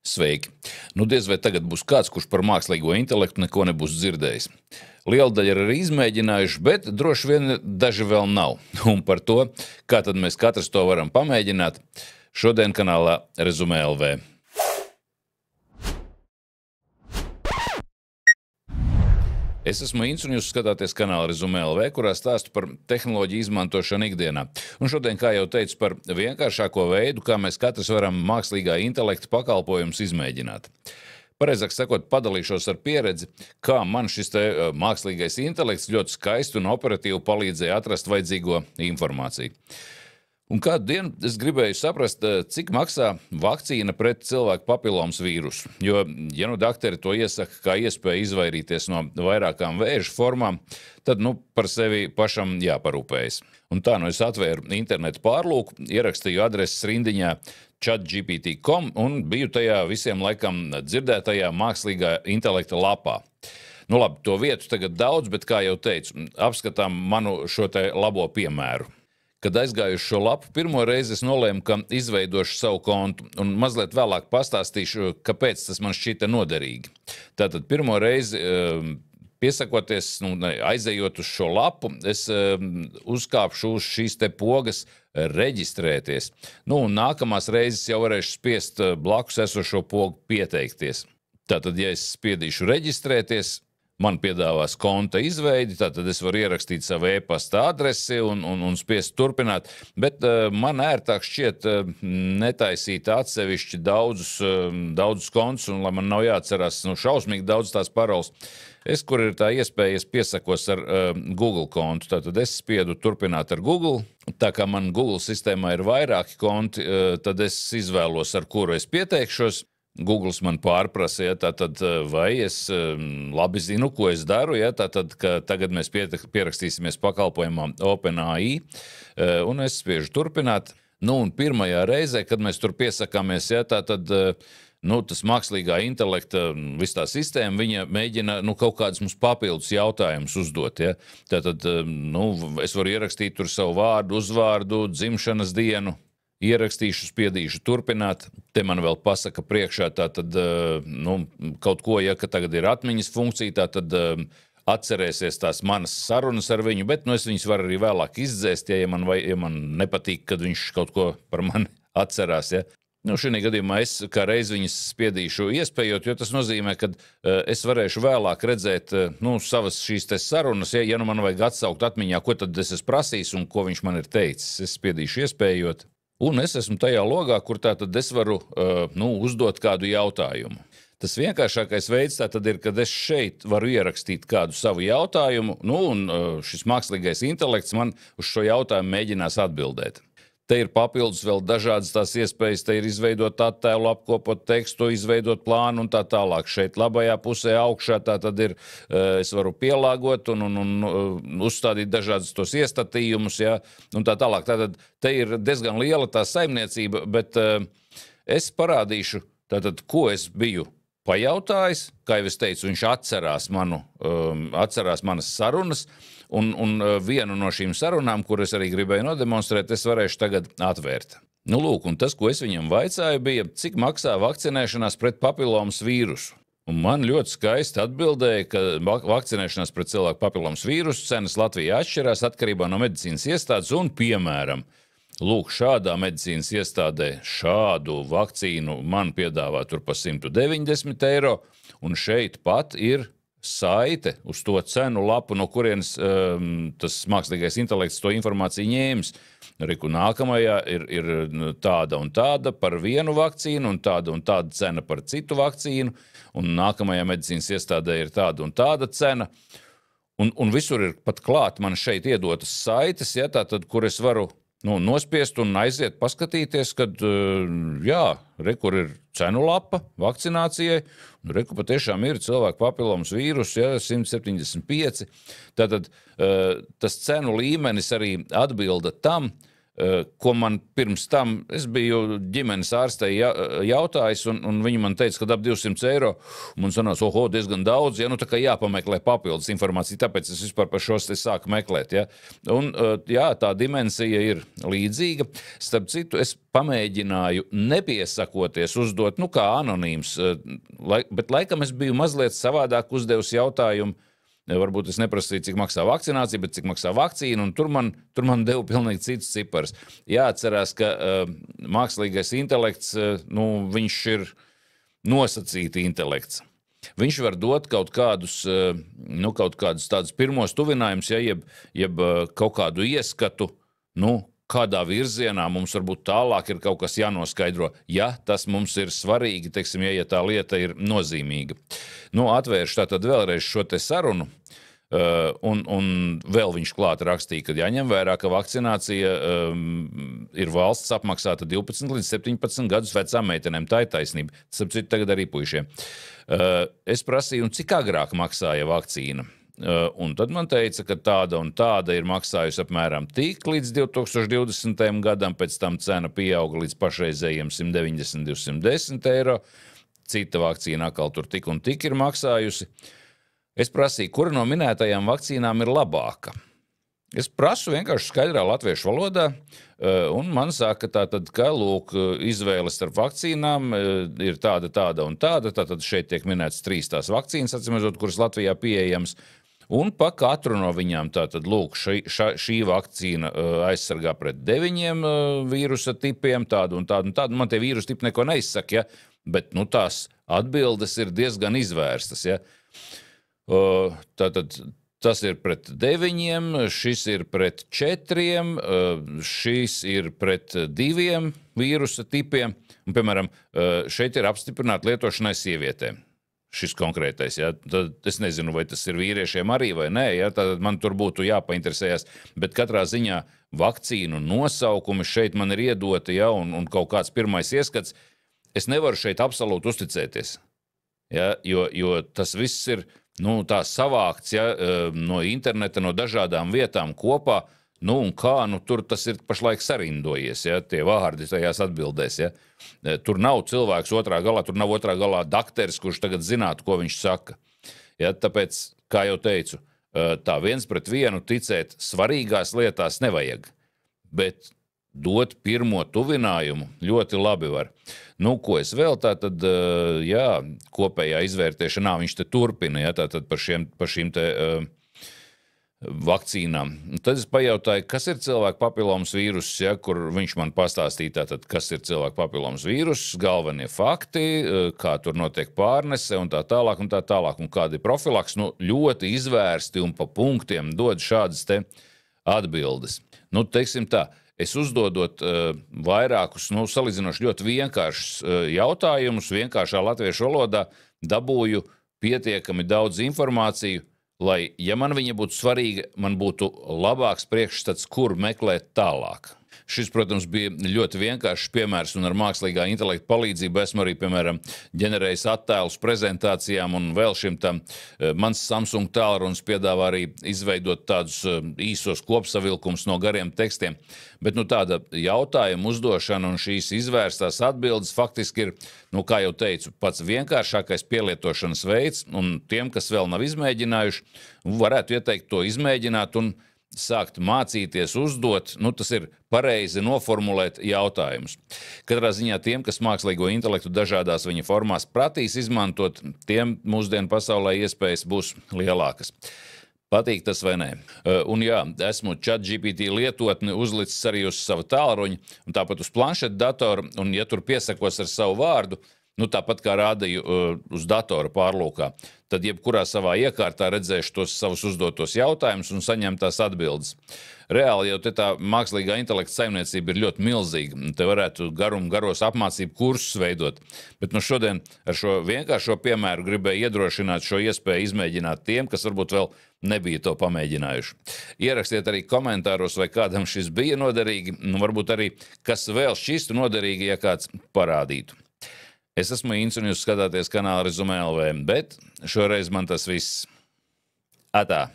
Sveiki! Nu, diez vai tagad būs kāds, kurš par mākslīgo intelektu neko nebūs dzirdējis. Liela daļa ir arī izmēģinājuši, bet droši vien daži vēl nav. Un par to, kā tad mēs katrs to varam pamēģināt, šodien kanālā Rezumē LV. Es esmu Ints, un jūs skatāties kanāla Rezumē LV, kurā stāstu par tehnoloģiju izmantošanu ikdienā. Un šodien, kā jau teicu, par vienkāršāko veidu, kā mēs katrs varam mākslīgā intelekta pakalpojumus izmēģināt. Pareizāk sakot, padalīšos ar pieredzi, kā man šis mākslīgais intelekts ļoti skaisti un operatīvi palīdzēja atrast vajadzīgo informāciju. Un kādu dienu es gribēju saprast, cik maksā vakcīna pret cilvēku papilomas vīrusu. Jo, ja nu dakteri to iesaka kā iespēju izvairīties no vairākām vēža formām, tad par sevi pašam jāparūpējas. Un tā es atvēru internetu pārlūku, ierakstīju adreses rindiņā chatgpt.com un biju tajā visiem laikam dzirdētajā mākslīgā intelekta lapā. Labi, to vietu tagad daudz, bet, kā jau teicu, apskatām manu šo te labo piemēru. Kad aizgāju uz šo lapu, pirmo reizi es nolēmu, ka izveidošu savu kontu, un mazliet vēlāk pastāstīšu, kāpēc tas man šķita noderīgi. Tātad pirmo reizi piesakoties, aizejot uz šo lapu, es uzkāpšu uz šīs te pogas reģistrēties. Un nākamās reizes jau varēšu spiest blakus esošo pogu pieteikties. Tātad, ja es spiedīšu reģistrēties, man piedāvās konta izveidi, tātad es varu ierakstīt savu e-pasta adresi un spiest turpināt, bet man ērtāk šķiet netaisīt atsevišķi daudzus kontus, un lai man nav jāatcerās šausmīgi daudz tās paroles. Kur ir tā iespēja, es piesakos ar Google kontu, tātad es spiedu turpināt ar Google. Tā kā man Google sistēmā ir vairāki konti, tad es izvēlos, ar kuru es pieteikšos. Google man pārprasa, tātad, vai es labi zinu, ko es daru, tātad, ka tagad mēs pierakstīsimies pakalpojumam OpenAI, un es spiežu turpināt. Un pirmajā reizē, kad mēs tur piesakāmies, tātad, tas mākslīgā intelekta, viss tā sistēma, viņa mēģina kaut kādus mums papildus jautājumus uzdot. Tātad, es varu ierakstīt tur savu vārdu, uzvārdu, dzimšanas dienu. Ierakstīšu, spiedīšu turpināt, te man vēl pasaka priekšā tātad, kaut ko, ka tagad ir atmiņas funkcija, tātad atcerēsies tās manas sarunas ar viņu, bet es viņus varu arī vēlāk izdzēst, ja man nepatīk, kad viņš kaut ko par mani atcerās. Šī gadījumā es kā reiz viņas spiedīšu iespējot, jo tas nozīmē, ka es varēšu vēlāk redzēt savas šīs te sarunas, ja man vajag atsaukt atmiņā, ko tad es esmu prasījis un ko viņš man ir teicis. Es spiedīšu iespējot. Un es esmu tajā logā, kur tātad es varu uzdot kādu jautājumu. Tas vienkāršākais veids tātad ir, kad es šeit varu ierakstīt kādu savu jautājumu, un šis mākslīgais intelekts man uz šo jautājumu mēģinās atbildēt. Te ir papildus vēl dažādas tās iespējas, te ir izveidot attēlu, apkopot tekstu, izveidot plānu un tā tālāk. Šeit labajā pusē augšā tātad ir, es varu pielāgot un uzstādīt dažādas tos iestatījumus, un tā tālāk. Tātad te ir diezgan liela tā saimniecība, bet es parādīšu, tātad, ko es biju pajautājis, kā jau es teicu, viņš atcerās manas sarunas, un vienu no šīm sarunām, kuras arī gribēju nodemonstrēt, es varēšu tagad atvērt. Lūk, un tas, ko es viņam vaicāju, bija, cik maksā vakcinēšanās pret papilomas vīrusu. Un man ļoti skaisti atbildēja, ka vakcinēšanās pret cilvēku papilomas vīrusu cenas Latvijā atšķirās atkarībā no medicīnas iestādes un, piemēram, lūk, šādā medicīnas iestādē šādu vakcīnu man piedāvā tur pa 190 eiro, un šeit pat ir saite uz to cenu lapu, no kurienes tas mākslīgais intelekts to informāciju ņēmis. Nākamajā ir tāda un tāda par vienu vakcīnu un tāda cena par citu vakcīnu, un nākamajā medicīnas iestādē ir tāda un tāda cena. Un visur ir pat klāt man šeit iedotas saites, tātad, kur es varu nospiest un aiziet paskatīties, kad, kur ir cenu lapa vakcinācijai, un patiešām ir cilvēku papilomas vīrus, 175. Tātad tas cenu līmenis arī atbilda tam, ko man pirms tam, es biju ģimenes ārstei jautājis, un viņi man teica, ka ap 200 eiro, un man sanās, diezgan daudz, ja, nu tā kā jāpameklē papildus informācija, tāpēc es vispār par šos te sāku meklēt, ja. Un, jā, tā dimensija ir līdzīga. Starp citu, es pamēģināju nepiesakoties uzdot, nu kā anonīms, bet laikam es biju mazliet savādāk uzdevusi jautājumu. Varbūt es neprasīju, cik maksā vakcinācija, bet cik maksā vakcīna, un tur man deva pilnīgi cits cipars. Jāatcerās, ka mākslīgais intelekts, nu, viņš ir nosacīti intelekts. Viņš var dot kaut kādus tādus pirmos tuvinājumus, ja, jeb kaut kādu ieskatu, nu, kādā virzienā mums varbūt tālāk ir kaut kas jānoskaidro, ja tas mums ir svarīgi, teiksim, ja tā lieta ir nozīmīga. Nu, atvēršu tātad vēlreiz šo te sarunu, un vēl viņš klāt rakstīja, ka jāņem vērā, ka vakcinācija ir valsts apmaksāta 12 līdz 17 gadus vecām meitenēm. Tā ir taisnība. Tas ap citu tagad arī puišiem. Es prasīju, un cik agrāk maksāja vakcīna? Un tad man teica, ka tāda un tāda ir maksājusi apmēram tik līdz 2020. gadam, pēc tam cena pieauga līdz pašreizējiem 190–210 eiro. Cita vakcīna atkal tur tik un tik ir maksājusi. Es prasīju, kura no minētajām vakcīnām ir labāka. Es prasu vienkārši skaidrā latviešu valodā, un man saka tātad, ka, lūk, izvēles starp vakcīnām ir tāda un tāda, tātad šeit tiek minēts 3 tās vakcīnas, atsimēzot, kuras Latvijā pieejams, un pa katru no viņām tātad, lūk, šī vakcīna aizsargā pret 9 vīrusa tipiem, tādu un tādu. Man tie vīrusa tipi neko neizsaka, ja? Bet, nu, tās atbildes ir diezgan izvērstas, ja? Tātad, tas ir pret 9, šis ir pret 4, šis ir pret 2 vīrusa tipiem, un, piemēram, šeit ir apstiprināta lietošanai sievietēm. Šis konkrētais, ja, tad es nezinu, vai tas ir vīriešiem arī vai nē, ja, tad man tur būtu jāpainteresējas, bet katrā ziņā vakcīnu nosaukumi šeit man ir iedoti, ja, un kaut kāds pirmais ieskats, es nevaru šeit absolūti uzticēties, ja, jo tas viss ir, nu, tā savākts, ja, no interneta, no dažādām vietām kopā, nu, un kā, nu, tur tas ir pašlaik sarindojies, ja, tie vārdi tajās atbildēs, ja. Tur nav cilvēks otrā galā, tur nav otrā galā dakteris, kurš tagad zinātu, ko viņš saka. Ja, tāpēc, kā jau teicu, tā 1 pret 1 ticēt svarīgās lietās nevajag, bet dot pirmo tuvinājumu ļoti labi var. Nu, ko es vēl tātad, jā, kopējā izvērtēšanā viņš te turpina, ja, tātad par šīm te vakcīnām. Tad es pajautāju, kas ir cilvēku papilomas vīruss, ja, kur viņš man pastāstīja, tātad, kas ir cilvēku papilomas vīruss, galvenie fakti, kā tur notiek pārnese un tā tālāk, un kādi profilaks, nu, ļoti izvērsti un pa punktiem dod šādas te atbildes. Nu, teiksim tā, es uzdodot vairākus, nu, salīdzinoši ļoti vienkāršus jautājumus, vienkāršā latviešu valodā dabūju pietiekami daudz informāciju, lai, ja man viņa būtu svarīga, man būtu labāks priekšstats, kur meklēt tālāk. Šis, protams, bija ļoti vienkāršs piemērs, un ar mākslīgā intelekta palīdzību esmu arī, piemēram, ģenerējis attēlus prezentācijām, un vēl šim tam mans Samsung tālrunis piedāvā arī izveidot tādus īsos kopsavilkums no gariem tekstiem. Bet, nu, tāda jautājuma uzdošana un šīs izvērstās atbildes faktiski ir, nu, kā jau teicu, pats vienkāršākais pielietošanas veids, un tiem, kas vēl nav izmēģinājuši, varētu ieteikt to izmēģināt un sākt mācīties uzdot, nu, tas ir pareizi noformulēt jautājumus. Katrā ziņā tiem, kas mākslīgo intelektu dažādās viņa formās pratīs izmantot, tiem mūsdienu pasaulē iespējas būs lielākas. Patīk tas vai nē? Un jā, esmu ChatGPT lietotni uzlicis arī uz savu tālruņu, un tāpat uz planšetu datoru, un ja tur piesakos ar savu vārdu, nu, tāpat kā rādīju uz datora pārlūkā, tad jebkurā savā iekārtā redzēšu tos savus uzdotos jautājumus un saņemtās atbildes. Reāli jau te tā mākslīgā intelekta saimniecība ir ļoti milzīga. Te varētu garos apmācību kursus veidot. Bet nu šodien ar šo vienkāršo piemēru gribēju iedrošināt šo iespēju izmēģināt tiem, kas varbūt vēl nebija to pamēģinājuši. Ierakstiet arī komentāros, vai kādam šis bija noderīgi, un varbūt arī, kas vēl šķistu noderīgi, ja kāds parādītu. Es esmu Ints, un jūs skatāties kanālu Rezumē LV, bet šoreiz man tas viss. Atā!